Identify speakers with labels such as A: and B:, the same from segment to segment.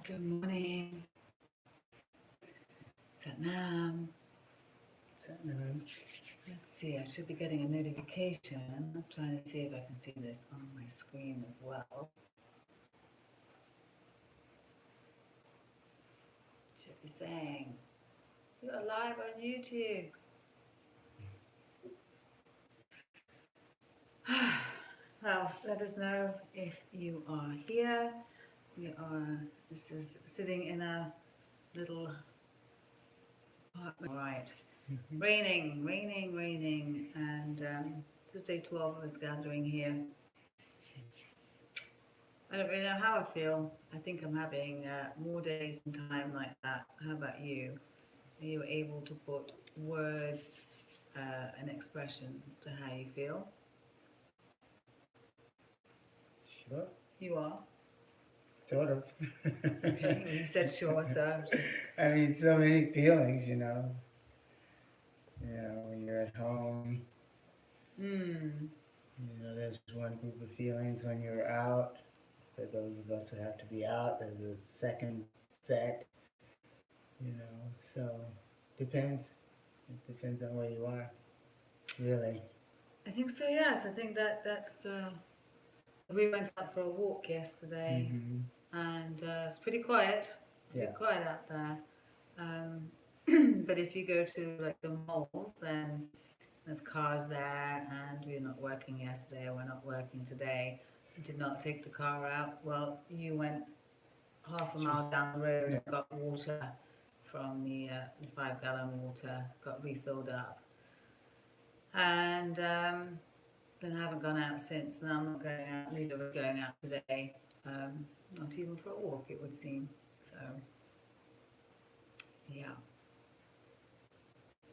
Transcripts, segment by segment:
A: Good morning. Satnam. Let's see, I should be getting a notification. I'm trying to see if I can see this on my screen as well. Should be saying, you're live on YouTube. Well, let us know if you are here. This is sitting in a little apartment. All right. Raining, and this is day 12 of us gathering here. I don't really know how I feel. I think I'm having more days and time like that. How about you? Are you able to put words and expressions to how you feel?
B: Sure.
A: You are?
B: Sort of.
A: Okay, well, you said sure, so just...
B: I mean, so many feelings, you know. When you're at home, there's one group of feelings when you're out. For those of us who have to be out, there's a second set, so depends. It depends on where you are, really.
A: I think so, yes. I think that's... We went out for a walk yesterday, and it's pretty quiet. Pretty quiet out there. But if you go to like the malls, then there's cars there, and we're not working yesterday, we're not working today. We did not take the car out. Well, you went half a mile down the road and got water from the 5-gallon water, got refilled up. And then I haven't gone out since, and I'm not going out, neither of us going out today. Not even for a walk, it would seem. So, yeah.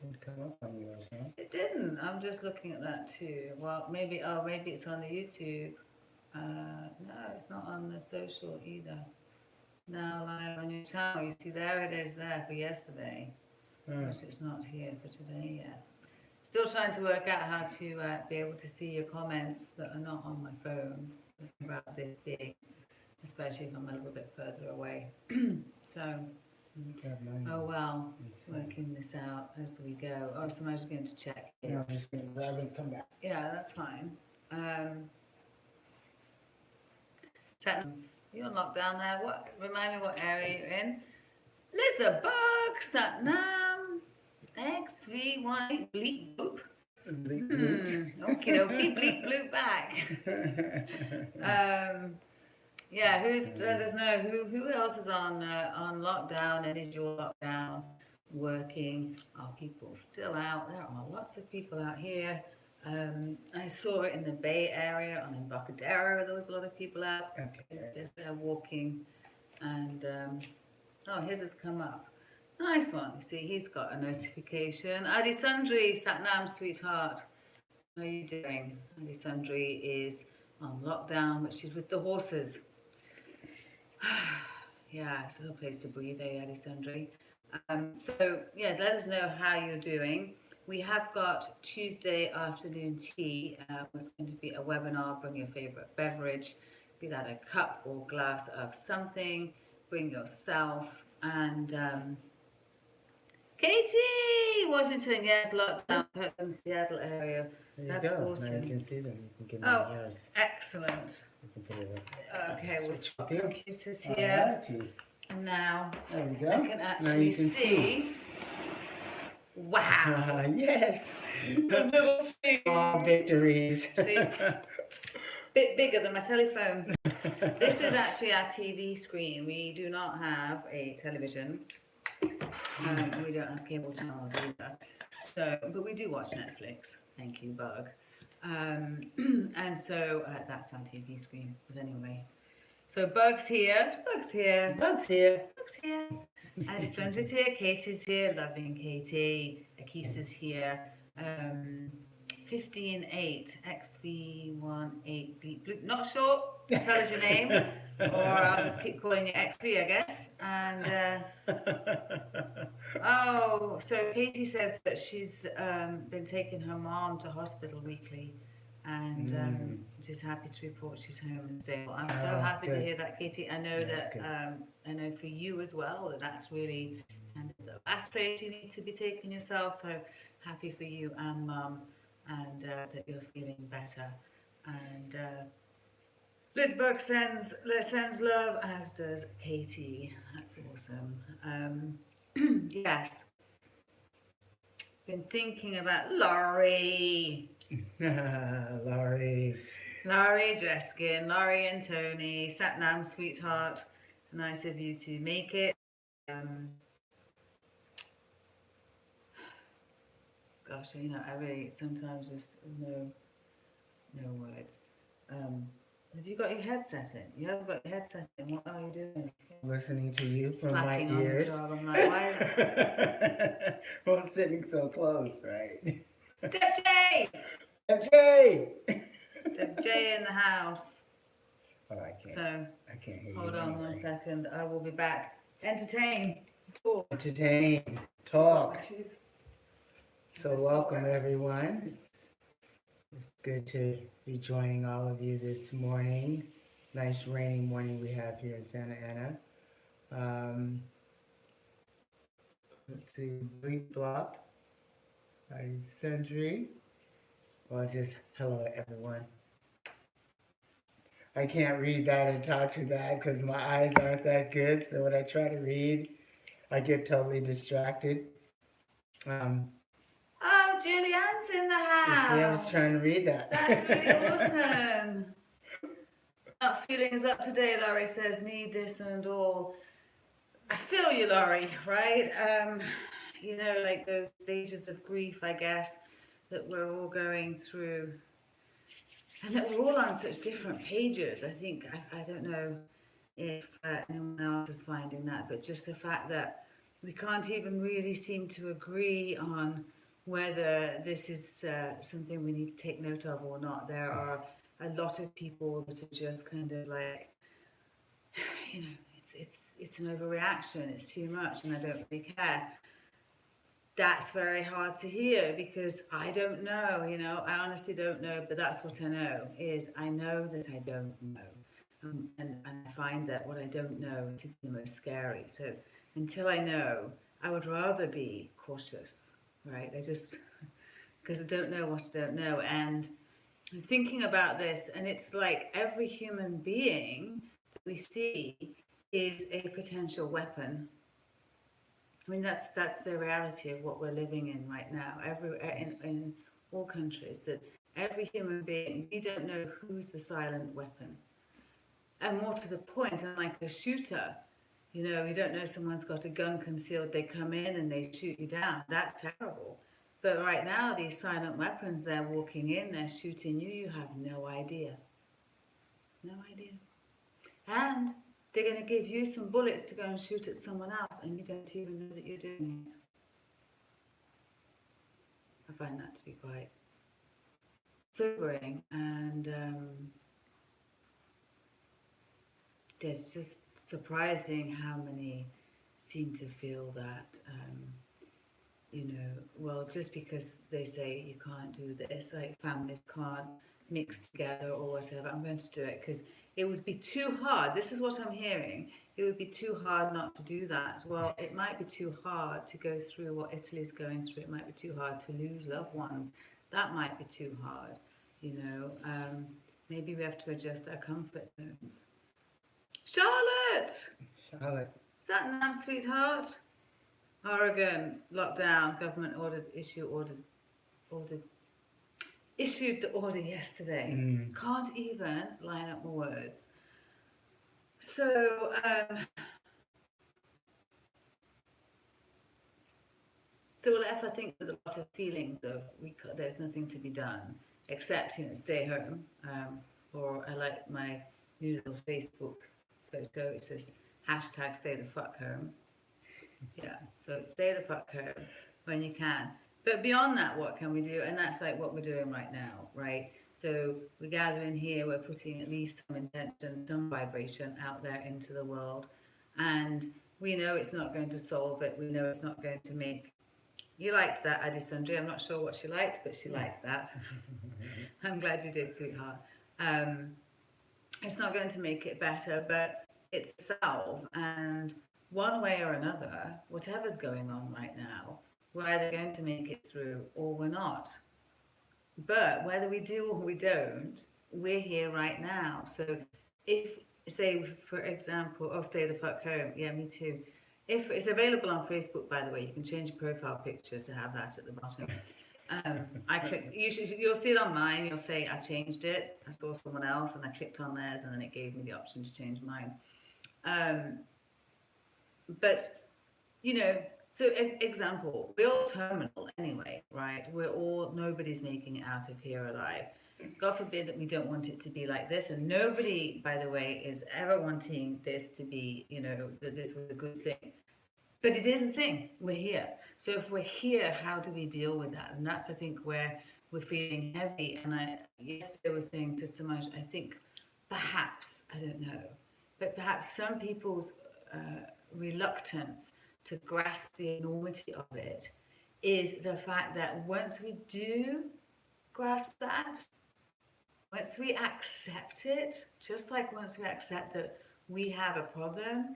B: Didn't come up on yours, huh?
A: It didn't. I'm just looking at that too. Well, maybe it's on the YouTube. No, it's not on the social either. Now live on your channel. You see, there it is there for yesterday, but it's not here for today yet. Still trying to work out how to be able to see your comments that are not on my phone about this thing, especially if I'm a little bit further away. So, oh well, working this out as we go. Oh, so I'm just going to check.
B: No, I'm just going to grab it and come back.
A: Yeah, that's fine. You're locked down there. What? Remind me what area you're in. Lizard Bug, Satnam, X318, bleep bloop. Okie dokie, bleep bloop back. Yeah, let us know who else is on lockdown, and is your lockdown working? Are people still out? There are lots of people out here. I saw it in the Bay Area, on Embarcadero, there was a lot of people out. They're walking, and his has come up. Nice one. You see, he's got a notification. Adi Sundri, Satnam, sweetheart. How are you doing? Adi Sundri is on lockdown, but she's with the horses. Yeah, it's a little place to breathe, Adi Sundri. So, yeah, let us know how you're doing. We have got Tuesday afternoon tea. It's going to be a webinar. Bring your favorite beverage, be that a cup or glass of something. Bring yourself. And Katie, Washington, yes, lockdown, Kirtland, Seattle area. That's awesome.
B: Now you can see them. You can give me yours.
A: Excellent. Okay, we'll swap computers here.
B: Alrighty.
A: And now
B: there we go.
A: I can actually see. Wow.
B: Yes. The little small victories.
A: See? Bit bigger than my telephone. This is actually our TV screen. We do not have a television. We don't have cable channels either. So, but we do watch Netflix. Thank you, Bug. And so that's our TV screen. But anyway. So Bug's here. Bug's here.
B: Bug's here.
A: Bug's here. Alessandra's here. Katie's here. Loving Katie. Akisa's here. 15-8 XV18 bleep bloop. Not sure. Tell us your name, or I'll just keep calling you XV, I guess. And so Katie says that she's been taking her mom to hospital weekly and just happy to report she's home and stable. I'm so
B: Oh,
A: happy to
B: good.
A: hear that, Katie. I know
B: That's
A: that
B: good.
A: I know for you as well that that's really kind of the last place you need to be taking yourself. So happy for you and Mum, and that you're feeling better. And Lizberg sends love, as does Katie. That's awesome. Yes, been thinking about Laurie.
B: Laurie.
A: Laurie Dreskin, Laurie and Tony, Satnam, sweetheart. Nice of you to make it. Gosh, I really sometimes just no words. Have you got your headset in? You haven't got your headset in. What are you doing?
B: Listening to you from my
A: Slacking on the
B: ears.
A: job. I'm like, why is it?
B: We're sitting so close, right?
A: Deb J!
B: MJ!
A: Deb J in the house.
B: Oh, I
A: So,
B: can't hear you.
A: hold on
B: anyway.
A: 1 second. I will be back. Entertain. Talk.
B: Entertain. Talk.
A: Choose.
B: So welcome everyone. It's good to be joining all of you this morning. Nice rainy morning we have here in Santa Ana. Let's see, Bleep Blop. Hi, Sentry. Well, just hello everyone. I can't read that and talk to that because my eyes aren't that good. So when I try to read, I get totally distracted.
A: Oh, Julianne's in the house.
B: You see, I was trying to read that.
A: That's really awesome. Not feeling as up to date, Laurie says, need this and all. I feel you, Laurie, right? Like those stages of grief, I guess, that we're all going through. And that we're all on such different pages. I think, I don't know if anyone else is finding that, but just the fact that we can't even really seem to agree on whether this is something we need to take note of or not. There are a lot of people that are just kind of like, it's an overreaction, it's too much, and I don't really care. That's very hard to hear because I don't know, I honestly don't know, but that's what I know, is I know that I don't know. And I find that what I don't know to be the most scary. So until I know, I would rather be cautious, right? Because I don't know what I don't know. And I'm thinking about this, and it's like every human being that we see is a potential weapon. I mean, that's the reality of what we're living in right now. In all countries, that every human being, we don't know who's the silent weapon. And more to the point, unlike a shooter, you don't know someone's got a gun concealed. They come in and they shoot you down. That's terrible. But right now, these silent weapons, they're walking in, they're shooting you. You have no idea. No idea. And they're going to give you some bullets to go and shoot at someone else, and you don't even know that you're doing it. I find that to be quite sobering, and it's just surprising how many seem to feel that, well, just because they say you can't do this, like families can't mix together or whatever, I'm going to do it because it would be too hard. This is what I'm hearing. It would be too hard not to do that. Well, it might be too hard to go through what Italy's going through. It might be too hard to lose loved ones. That might be too hard, Maybe we have to adjust our comfort zones. Charlotte! Is that Nam, sweetheart? Oregon, lockdown, government issued the order yesterday. Can't even line up my words. So, if I think with a lot of feelings of there's nothing to be done except stay home, or I like my new little Facebook photo. It says hashtag stay the fuck home. Yeah, so stay the fuck home when you can. But beyond that, what can we do? And that's like what we're doing right now, right? So we're gathering here, we're putting at least some intention, some vibration out there into the world. And we know it's not going to solve it. We know it's not going to make... You liked that, Adi Sundri. I'm not sure what she liked, but she liked that. I'm glad you did, sweetheart. It's not going to make it better, but it's a salve. And one way or another, whatever's going on right now, we're either going to make it through or we're not. But whether we do or we don't, we're here right now. So if, say, for example, oh, stay the fuck home. Yeah, me too. If it's available on Facebook, by the way, you can change your profile picture to have that at the bottom. I clicked, you'll see it online, you'll say, I changed it, I saw someone else, and I clicked on theirs, and then it gave me the option to change mine. But, you know, so example, we're all terminal anyway, right? Nobody's making it out of here alive. God forbid that we don't want it to be like this. And nobody, by the way, is ever wanting this to be, you know, that this was a good thing. But it is a thing. We're here. So if we're here, how do we deal with that? And that's, I think, where we're feeling heavy. And yesterday I was saying to Samaj, I think perhaps, I don't know, but perhaps some people's reluctance to grasp the enormity of it is the fact that once we do grasp that, once we accept it, just like once we accept that we have a problem,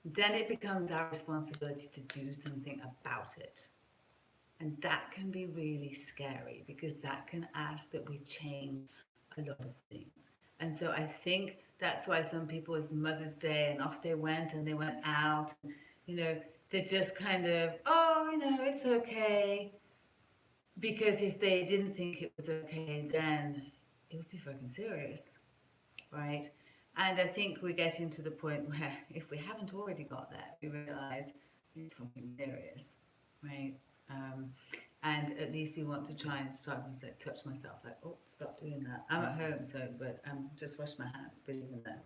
A: then it becomes our responsibility to do something about it. And that can be really scary because that can ask that we change a lot of things. And so I think that's why some people, it's Mother's Day and off they went and they went out, you know, they're just kind of, oh, you know, it's okay. Because if they didn't think it was okay, then it would be fucking serious, right? And I think we're getting to the point where if we haven't already got there, we realize it's fucking serious, right? And at least we want to try and start to like, touch myself, like, oh, stop doing that. I'm at home, so, but just wash my hands, believe in that.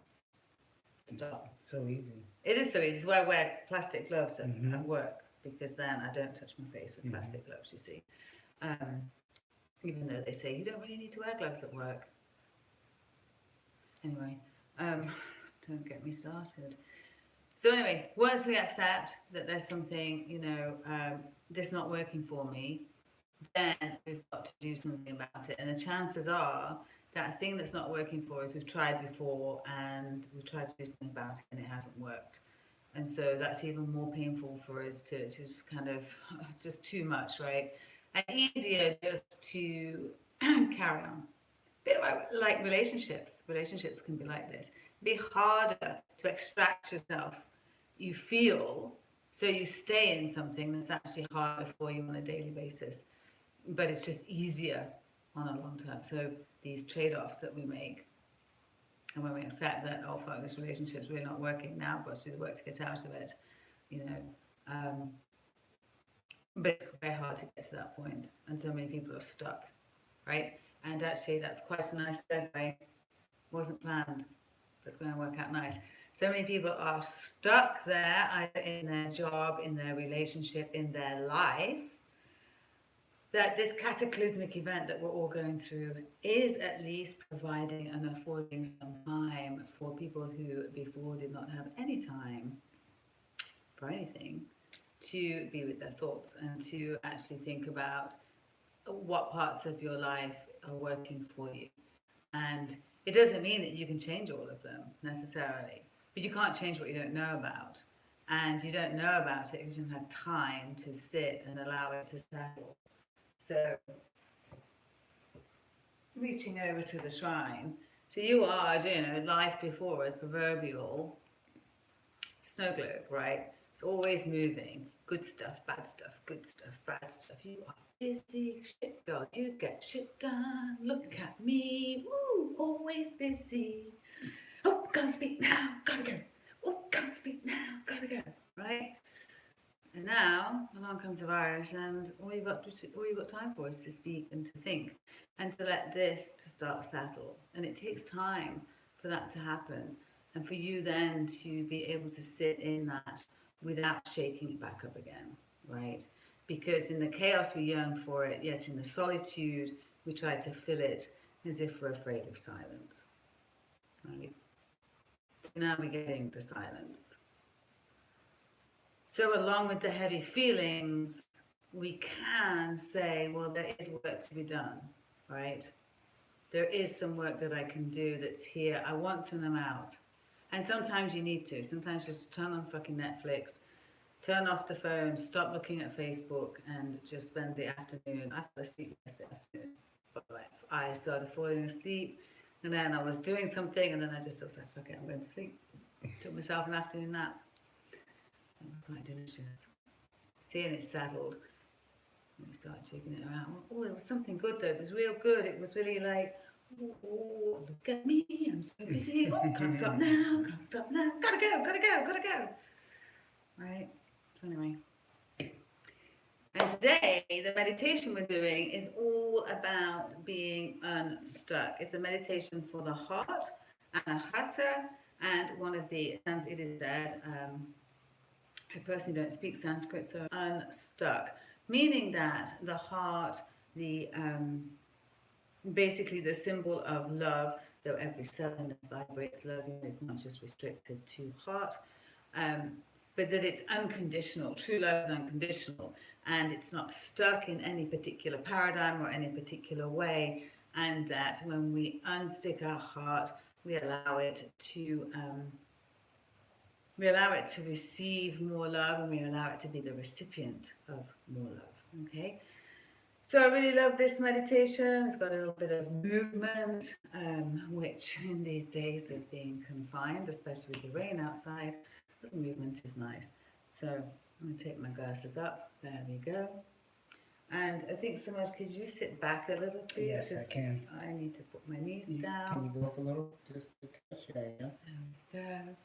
A: Stop.
B: It's so easy.
A: It is so easy. It's why I wear plastic gloves at work, because then I don't touch my face with plastic gloves, you see. Even though they say you don't really need to wear gloves at work. Anyway, don't get me started. So anyway, once we accept that there's something, you know, that's not working for me, then we've got to do something about it. And the chances are that thing that's not working for us, we've tried before and we've tried to do something about it and it hasn't worked. And so that's even more painful for us to kind of, it's just too much, right? And easier just to carry on. A bit like relationships. Relationships can be like this. Be harder to extract yourself. You feel, so you stay in something that's actually harder for you on a daily basis. But it's just easier on a long term. So these trade-offs that we make, and when we accept that, oh fuck, this relationship's really not working now, but do the work to get out of it, you know. But it's very hard to get to that point, and so many people are stuck, right? And actually, that's quite a nice segue. Wasn't planned, but it's going to work out nice. So many people are stuck there, either in their job, in their relationship, in their life, that this cataclysmic event that we're all going through is at least providing and affording some time for people who before did not have any time for anything to be with their thoughts and to actually think about what parts of your life are working for you. And it doesn't mean that you can change all of them necessarily, but you can't change what you don't know about. And you don't know about it because you haven't had time to sit and allow it to settle. So, reaching over to the shrine. So you are, you know, life before a proverbial snow globe, right? It's always moving. Good stuff, bad stuff, good stuff, bad stuff. You are busy, shit girl, you get shit done. Look at me, woo, always busy. Oh, can't speak now, gotta go. Oh, can't speak now, gotta go, right? And now along comes the virus, and all you've got time for is to speak and to think, and to let this to start settle. And it takes time for that to happen, and for you then to be able to sit in that without shaking it back up again, right? Because in the chaos we yearn for it, yet in the solitude we try to fill it as if we're afraid of silence, right? Now we're getting to silence. So along with the heavy feelings, we can say, well, there is work to be done, right? there is some work that I can do that's here. I want to them out. And sometimes you need to. Sometimes just turn on fucking Netflix, turn off the phone, stop looking at Facebook, and just spend the afternoon. I fell asleep yesterday afternoon. But like, I started falling asleep, and then I was doing something, and then I was like, fuck it, I'm going to sleep. Took myself an afternoon nap. It was quite delicious. Seeing it settled, and we started jigging it around. Oh, it was something good though. It was real good. It was really like, oh, look at me, I'm so busy. Oh, can't stop now, can't stop now. Gotta go, gotta go, gotta go. Right? So anyway. And today, the meditation we're doing is all about being unstuck. It's a meditation for the heart, anahata, and one of the, it is said, I personally don't speak Sanskrit, so unstuck, meaning that the heart, the basically the symbol of love, though every cell in us vibrates love, it's not just restricted to heart, but that it's unconditional. True love is unconditional, and it's not stuck in any particular paradigm or any particular way, and that when we unstick our heart, we allow it to receive more love, and we allow it to be the recipient of more love. Okay, so I really love this meditation. It's got a little bit of movement, which in these days of being confined, especially with the rain outside, the movement is nice. So I'm going to take my glasses up. There we go. And I think, Samaj, could you sit back a little, please?
B: Yes, I can.
A: I need to put my knees down.
B: Can you go up a little? Just a touch. There you go.
A: There we go.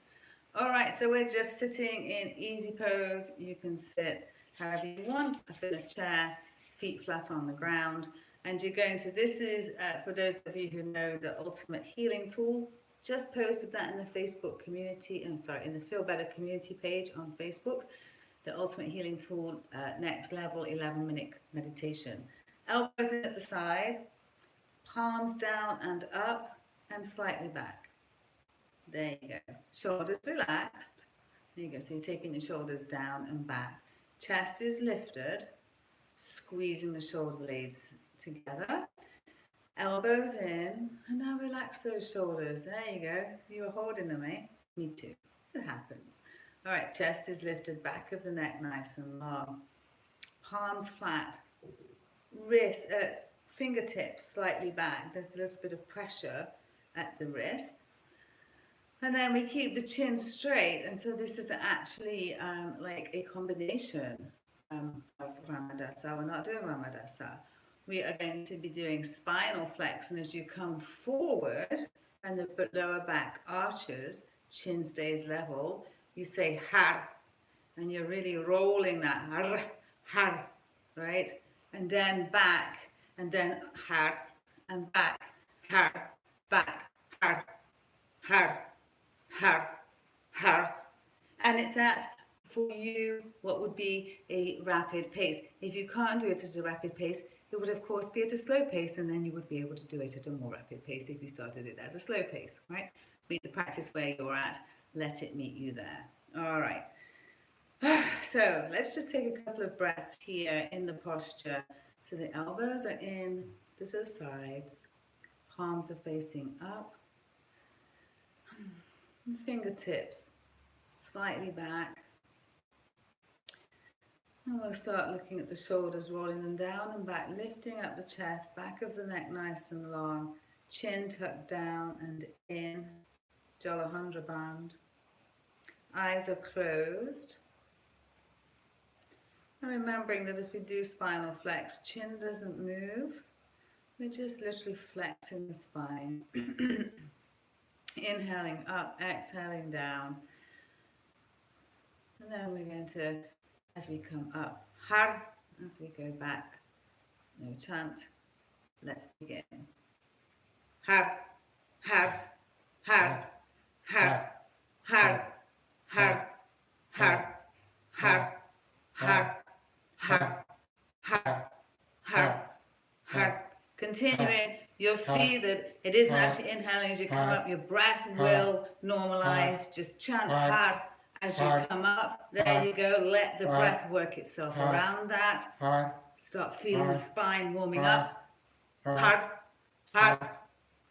A: All right, so we're just sitting in easy pose. You can sit however you want, up in a chair, feet flat on the ground. And you're going to, this is, for those of you who know the Ultimate Healing Tool, just posted that in the Facebook community, in the Feel Better community page on Facebook, the Ultimate Healing Tool, Next Level 11-minute meditation. Elbows in at the side, palms down and up, and slightly back. There you go. Shoulders relaxed. There you go. So you're taking your shoulders down and back. Chest is lifted, squeezing the shoulder blades together. Elbows in, and now relax those shoulders. There you go. You were holding them, eh? Me too. It happens. All right, chest is lifted, back of the neck nice and long. Palms flat. Wrists, fingertips slightly back. There's a little bit of pressure at the wrists. And then we keep the chin straight, and so this is actually like a combination of Ramadasa. We're not doing Ramadasa. We are going to be doing spinal flex, and as you come forward and the lower back arches, chin stays level, you say har, and you're really rolling that har, har, right? And then back, and then har, and back, har, back, har, har. Har, har. And it's at, for you, what would be a rapid pace. If you can't do it at a rapid pace, it would of course be at a slow pace, and then you would be able to do it at a more rapid pace if you started it at a slow pace, right? Meet the practice where you're at, let it meet you there. All right. So let's just take a couple of breaths here in the posture. So the elbows are in to the sides, palms are facing up. Fingertips slightly back, and we'll start looking at the shoulders, rolling them down and back, lifting up the chest, back of the neck nice and long, chin tucked down and in, Jalahandra Band. Eyes are closed, and remembering that as we do spinal flex, chin doesn't move, we're just literally flexing the spine. Inhaling up, exhaling down. And then we're going to, as we come up, har, as we go back. No chant. Let's begin. Har, har, har, har, har, har, har, har, har, har, har, har, har. Continuing, you'll see that it isn't actually inhaling as you come up. Your breath will normalize. Just chant har as you come up. There you go. Let the breath work itself around that. Start feeling the spine warming up. Har, har,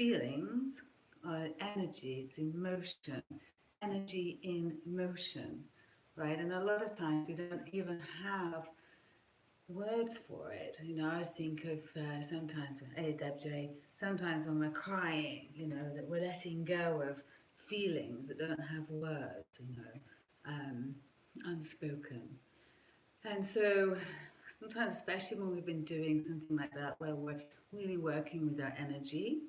A: feelings are energy, it's emotion, energy in motion, right? And a lot of times we don't even have words for it. You know, I always think of sometimes, hey Deb J, sometimes when we're crying, you know, that we're letting go of feelings that don't have words, you know, unspoken. And so sometimes, especially when we've been doing something like that, where we're really working with our energy,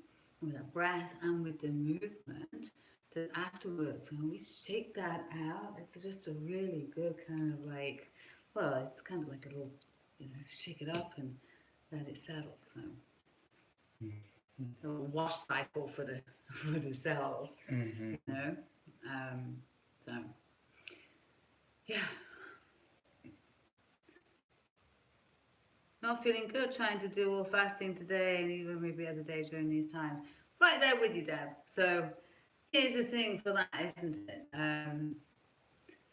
A: with our breath, and with the movement, that afterwards, when we shake that out, it's just a really good kind of like, well, it's kind of like a little, you know, shake it up and let it settle. So a little wash cycle for the for the cells, you know. So yeah. Not feeling good, trying to do all fasting today and even maybe other days during these times. Right there with you, Deb. So here's the thing for that, isn't it?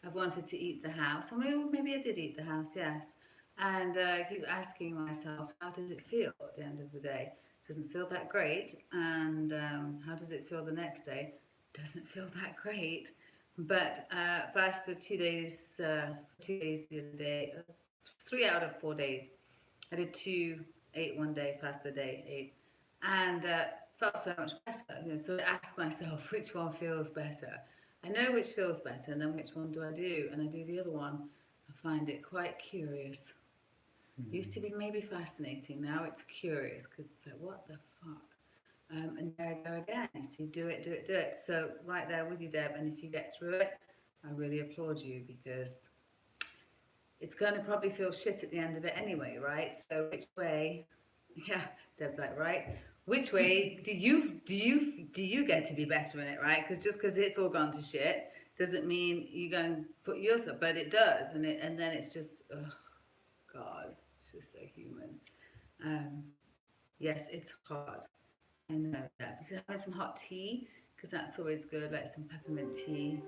A: I've wanted to eat the house, or maybe I did eat the house, yes. And I keep asking myself, how does it feel at the end of the day? Doesn't feel that great. And how does it feel the next day? Doesn't feel that great. But fasted 2 days, 2 days the other day, 3 out of 4 days. I did 2, ate one day, fasted a day, ate, and felt so much better. You know, so I ask myself which one feels better. I know which feels better, and then which one do I do? And I do the other one. I find it quite curious. Used to be maybe fascinating. Now it's curious because it's like, what the fuck? And there I go again. So you do it, do it, do it. So right there with you, Deb. And if you get through it, I really applaud you because it's going to probably feel shit at the end of it anyway, right? So which way? Yeah, Deb's like, right. Which way do you get to be better in it, right? Because just because it's all gone to shit doesn't mean you're going to put yourself, but it does, and then it's just, oh God, it's just so human. Yes, it's hard. I know that. Because having some hot tea, because that's always good, like some peppermint tea.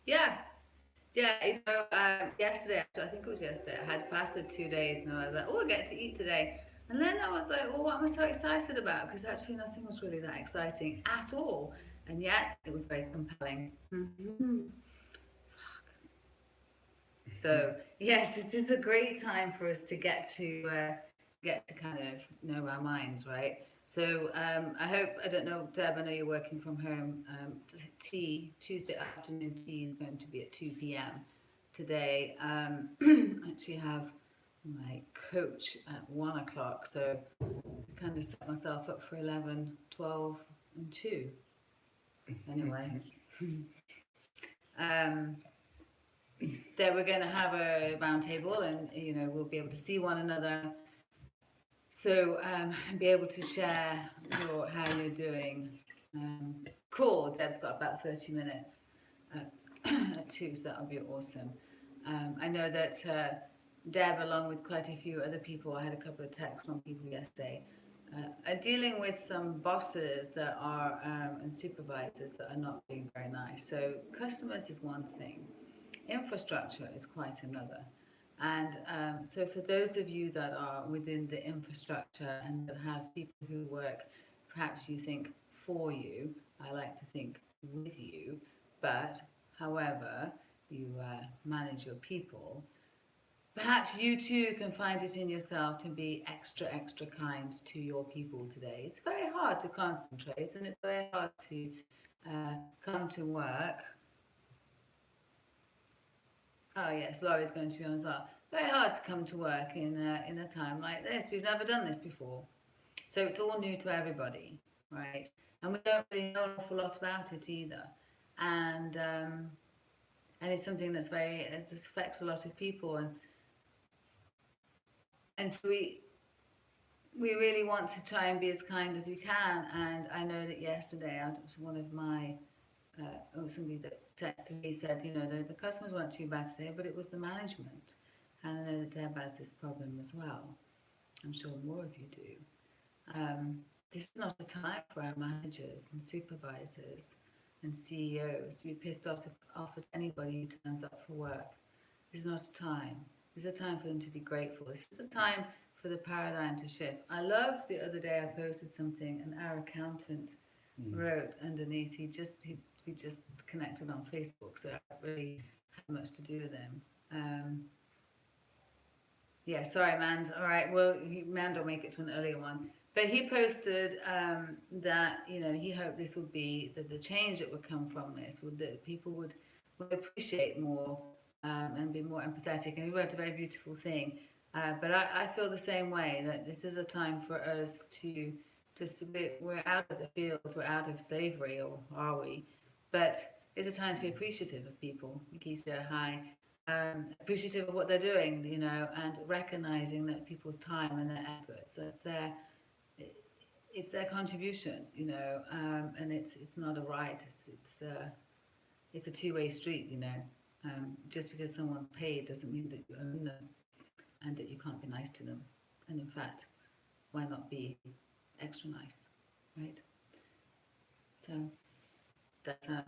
A: Yeah, yeah, you know, yesterday, I think it was yesterday, I had fasted 2 days and I was like, oh, I get to eat today. And then I was like, well, what am I so excited about? Because actually nothing was really that exciting at all. And yet it was very compelling. So yes, it is a great time for us to get to kind of know our minds, right? So I hope, I don't know, Deb, I know you're working from home. Tuesday afternoon tea is going to be at 2 p.m. today. I actually have my coach at 1 o'clock, so I kind of set myself up for 11, 12, and 2. Anyway. That we're going to have a round table and, you know, we'll be able to see one another. So, and be able to share how you're doing. Cool, Deb's got about 30 minutes at 2, so that'll be awesome. I know that Deb, along with quite a few other people, I had a couple of texts from people yesterday, are dealing with some bosses that are, and supervisors that are not being very nice. So customers is one thing. Infrastructure is quite another. And so for those of you that are within the infrastructure and that have people who work, perhaps you think for you, I like to think with you, but however you manage your people, perhaps you too can find it in yourself to be extra, extra kind to your people today. It's very hard to concentrate and it's very hard to come to work. Oh yes, Laurie's going to be on as well. Very hard to come to work in a time like this. We've never done this before, so it's all new to everybody, right? And we don't really know an awful lot about it either. And it's something that's it just affects a lot of people, and so we really want to try and be as kind as we can. And I know that yesterday, one of my somebody that texted me said, you know, the customers weren't too bad today, but it was the management. And I know that Deb has this problem as well. I'm sure more of you do. This is not a time for our managers and supervisors and CEOs to be pissed off at anybody who turns up for work. This is not a time. This is a time for them to be grateful. This is a time for the paradigm to shift. I love the other day I posted something and our accountant wrote underneath. We just connected on Facebook, so I really had much to do with him. Yeah, sorry, Mand. All right, well, Mand will make it to an earlier one. But he posted that he hoped this would be the change that would come from this, that people would appreciate more and be more empathetic. And he wrote a very beautiful thing. But I feel the same way, that this is a time for us to we're out of the fields, we're out of slavery, or are we? But it's a time to be appreciative of people. Nikisa, hi. Appreciative of what they're doing, and recognizing that people's time and their efforts, so it's their contribution, and it's not a right. It's a two-way street, just because someone's paid doesn't mean that you own them and that you can't be nice to them. And in fact, why not be extra nice, right? So that's I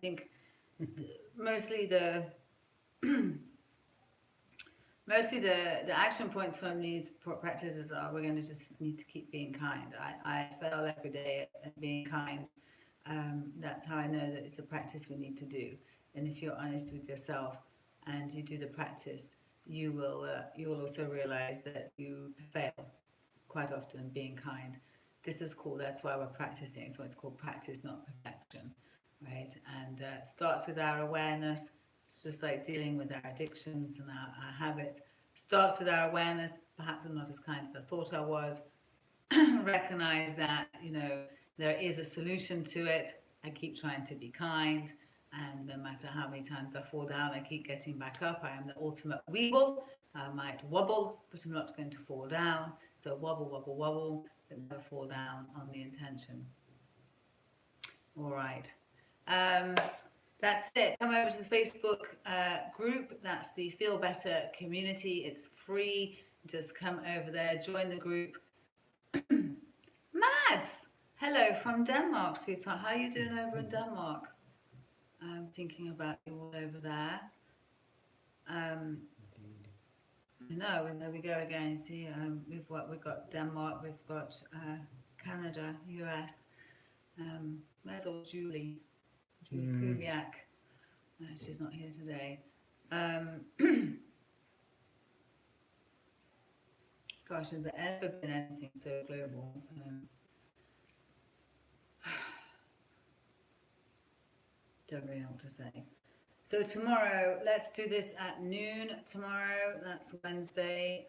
A: think mostly the action points from these practices are, we're going to just need to keep being kind. I fail every day at being kind. That's how I know that it's a practice we need to do. And if you're honest with yourself and you do the practice, you will also realize that you fail quite often being kind. This is cool. That's why we're practicing. It's why it's called practice, not perfection, right? And it starts with our awareness. It's just like dealing with our addictions and our habits. Starts with our awareness. Perhaps I'm not as kind as I thought I was. Recognize that, there is a solution to it. I keep trying to be kind, and no matter how many times I fall down, I keep getting back up. I am the ultimate weeble. I might wobble, but I'm not going to fall down. So wobble, wobble, wobble, but never fall down on the intention. All right. That's it. Come over to the Facebook group. That's the Feel Better community. It's free. Just come over there, join the group. Mads, hello from Denmark, sweetheart. How are you doing over in Denmark? I'm thinking about you all over there. No, and there we go again. See, we've got Denmark, we've got Canada, US. Where's old Julie Kubiak? She's not here today. Gosh, has there ever been anything so global? Don't really know what to say. So tomorrow, let's do this at noon tomorrow. That's Wednesday.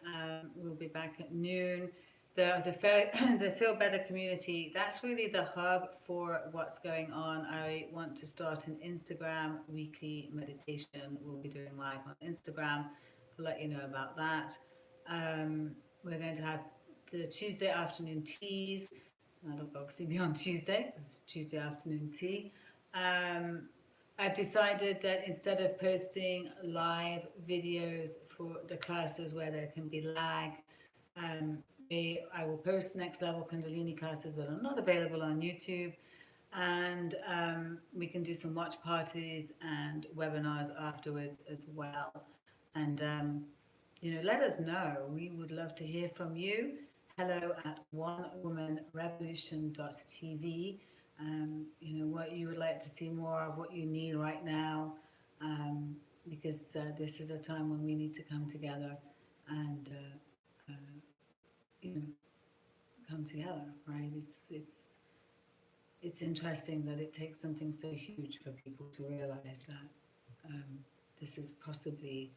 A: We'll be back at noon. The Feel Better community, that's really the hub for what's going on. I want to start an Instagram weekly meditation. We'll be doing live on Instagram. I'll let you know about that. We're going to have the Tuesday afternoon teas. That'll obviously be on Tuesday. It's Tuesday afternoon tea. I've decided that instead of posting live videos for the classes where there can be lag, I will post next level Kundalini classes that are not available on YouTube, and we can do some watch parties and webinars afterwards as well. And let us know. We would love to hear from you. Hello at onewomanrevolution.tv. What you would like to see more of, what you need right now, because this is a time when we need to come together and come together, right? It's interesting that it takes something so huge for people to realize that this is possibly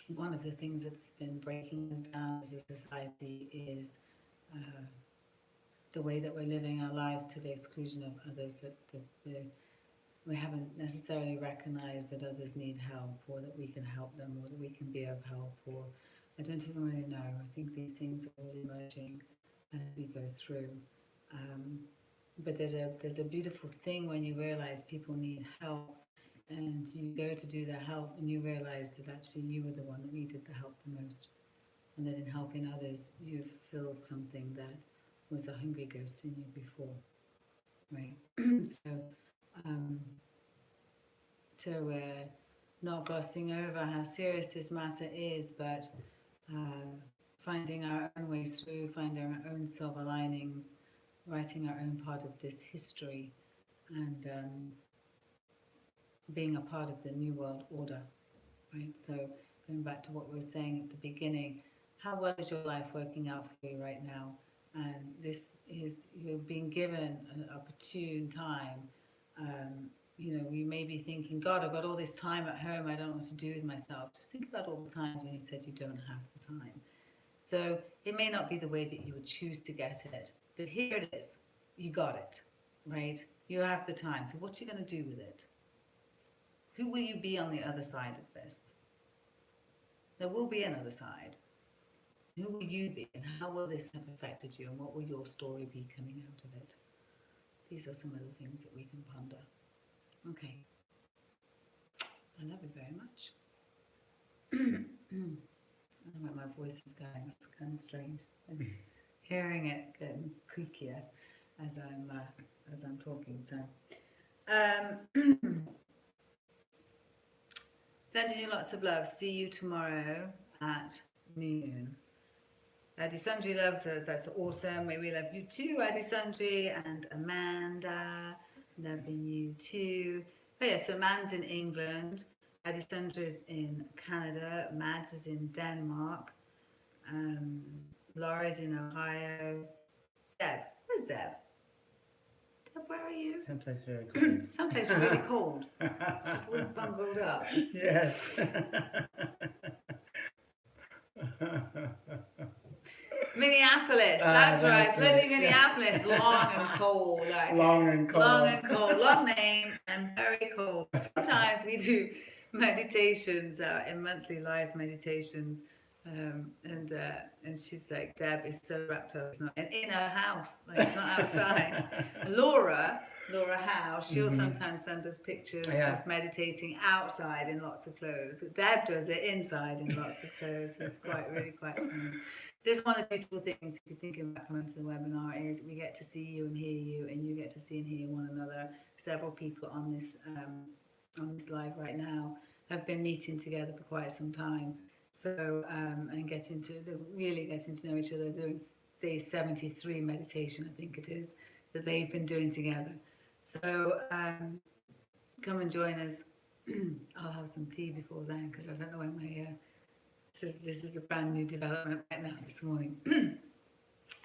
A: one of the things that's been breaking us down as a society, is the way that we're living our lives to the exclusion of others, that we haven't necessarily recognized that others need help, or that we can help them, or that we can be of help, or I don't even really know. I think these things are all emerging as we go through. But there's a beautiful thing when you realize people need help, and you go to do the help, and you realize that actually you were the one that needed the help the most, and that in helping others, you've filled something that was a hungry ghost in you before, right? So we're not glossing over how serious this matter is, but finding our own ways through, finding our own silver linings, writing our own part of this history, and being a part of the New World Order, right? So going back to what we were saying at the beginning, how well is your life working out for you right now? And this is, you're being given an opportune time. You know, you may be thinking, God, I've got all this time at home, I don't know what to do with myself. Just think about all the times when you said you don't have the time. So it may not be the way that you would choose to get it, but here it is. You got it, right? You have the time. So what are you going to do with it? Who will you be on the other side of this? There will be another side. Who will you be, and how will this have affected you, and what will your story be coming out of it? These are some of the things that we can ponder. Okay. I love you very much. I don't know where my voice is going. It's kind of strange. I'm hearing it getting creakier as I'm talking. So, sending you lots of love. See you tomorrow at noon. Adi Sundry loves us. That's awesome. We love you too, Adi Sundry and Amanda. Loving you too. Oh yeah, so Man's in England. Adi Sundry is in Canada. Mads is in Denmark. Laura's in Ohio. Deb, where's Deb? Deb, where are you?
B: Someplace very cold.
A: Someplace really cold. She's always bundled up.
B: Yes.
A: Minneapolis, that's right, bloody Minneapolis, long and cold. Like,
B: long and cold.
A: Long and cold, long name and very cold. Sometimes we do meditations, in monthly live meditations, and she's like, Deb is so wrapped up, it's not in her house, like she's not outside. Laura Howe, she'll sometimes send us pictures of meditating outside in lots of clothes. Deb does it inside in lots of clothes. So it's really quite funny. There's one of the beautiful things, if you're thinking about coming to the webinar, is we get to see you and hear you, and you get to see and hear one another. Several people on this live right now have been meeting together for quite some time. So, and really getting to know each other. Doing day 73 meditation, I think it is, that they've been doing together. So, come and join us. I'll have some tea before then, because I don't know when my this is a brand new development right now this morning.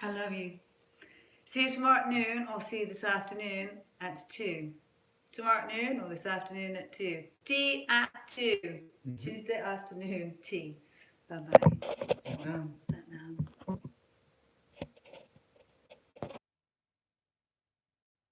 A: I love you. See you tomorrow at noon, or see you this afternoon at 2. Tomorrow at noon or this afternoon at 2. Tea at 2. Tuesday afternoon tea. Bye-bye.